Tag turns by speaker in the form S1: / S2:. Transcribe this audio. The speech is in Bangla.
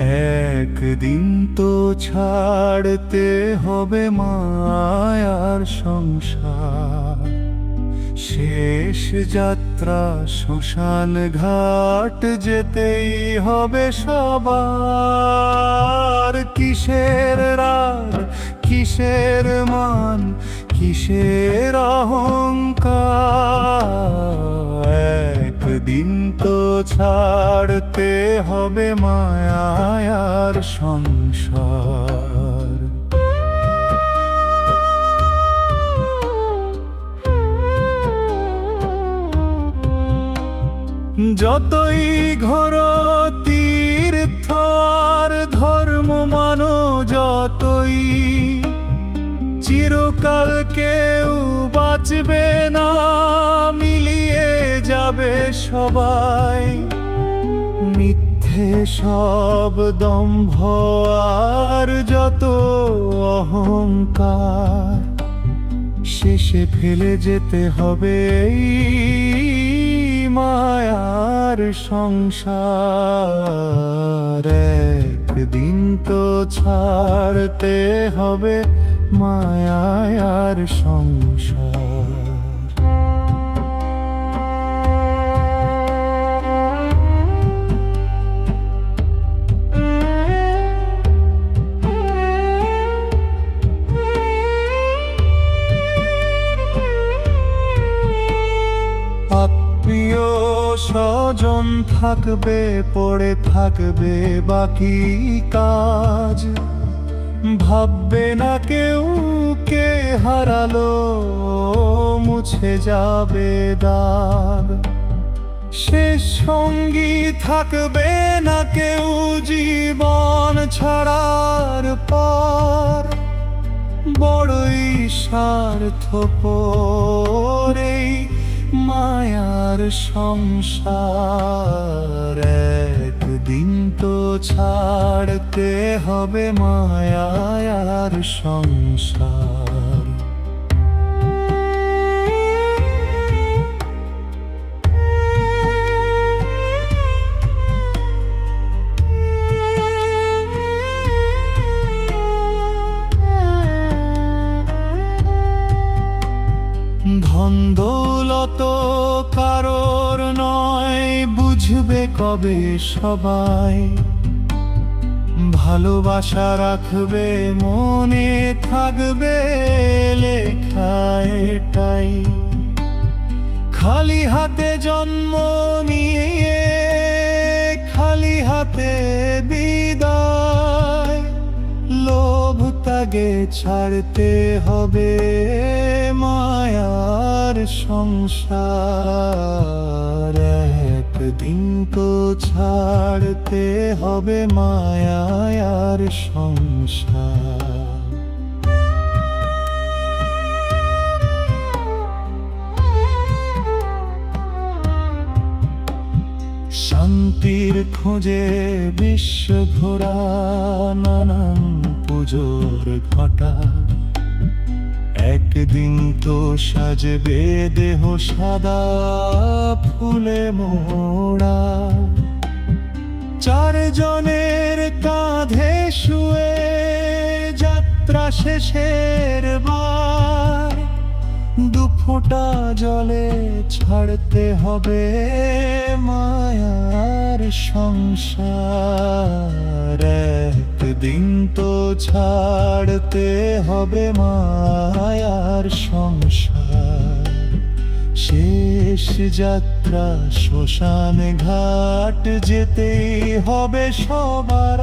S1: একদিন তো ছাড়তে হবে মায়ার সংসার। শেষ যাত্রা শ্মশান ঘাট যেতেই হবে সবার। কিসের রাগ, কিসের মান, কিসের অহংকার। একদিন তো ছাড়তে হবে মায়ার সংসার। যতই ঘোর তীর্থ আর ধর্ম মানো যতই, চিরকাল কেউ বাঁচবে না, মিলিয়ে যাবে সবাই। মিথ্যে সব দম্ভ আর যত অহংকার, শেষে ফেলে যেতে হবে এই মায়ার সংসার। একদিন তো ছাড়তে হবে মায়ার সংসার। প্রিয় স্বজন থাকবে, পড়ে থাকবে বাকি কাজ। ভাববে না কেউ কে হারালো, মুছে যাবে দাগ। শেষ সঙ্গী থাকবে না কেউ জীবন ছাড়ার পর। বড়ই স্বার্থপর এই মায়ার সংসার। একদিন তো ছাড়তে হবে মায়ার সংসার। ধন দৌলত কারোর নয়, বুঝবে কবে সবাই। ভালোবাসা রাখবে মনে, থাকবে লেখা এটাই। খালি হাতে জন্ম নিয়ে খালি হাতে বিদায়। লোভ ত্যাগে ছাড়তে হবে মায়ার সংসার। একদিন তো ছাড়তে হবে মায়ার সংসার। শান্তির খোঁজে বিশ্ব ঘোরা, নানান পুজোর ঘটা। একদিন তো সাজবে দেহ সাদা ফুলে মোড়া। চারজনের কাঁধে শুয়ে যাত্রা শেষের বার। দুফোঁটা জলে ছাড়তে হবে মায়ার সংসার। একদিন তো ছাড়তে হবে মায়ার সংসার। শেষ যাত্রা শ্মশান ঘাট যেতেই হবে সবার।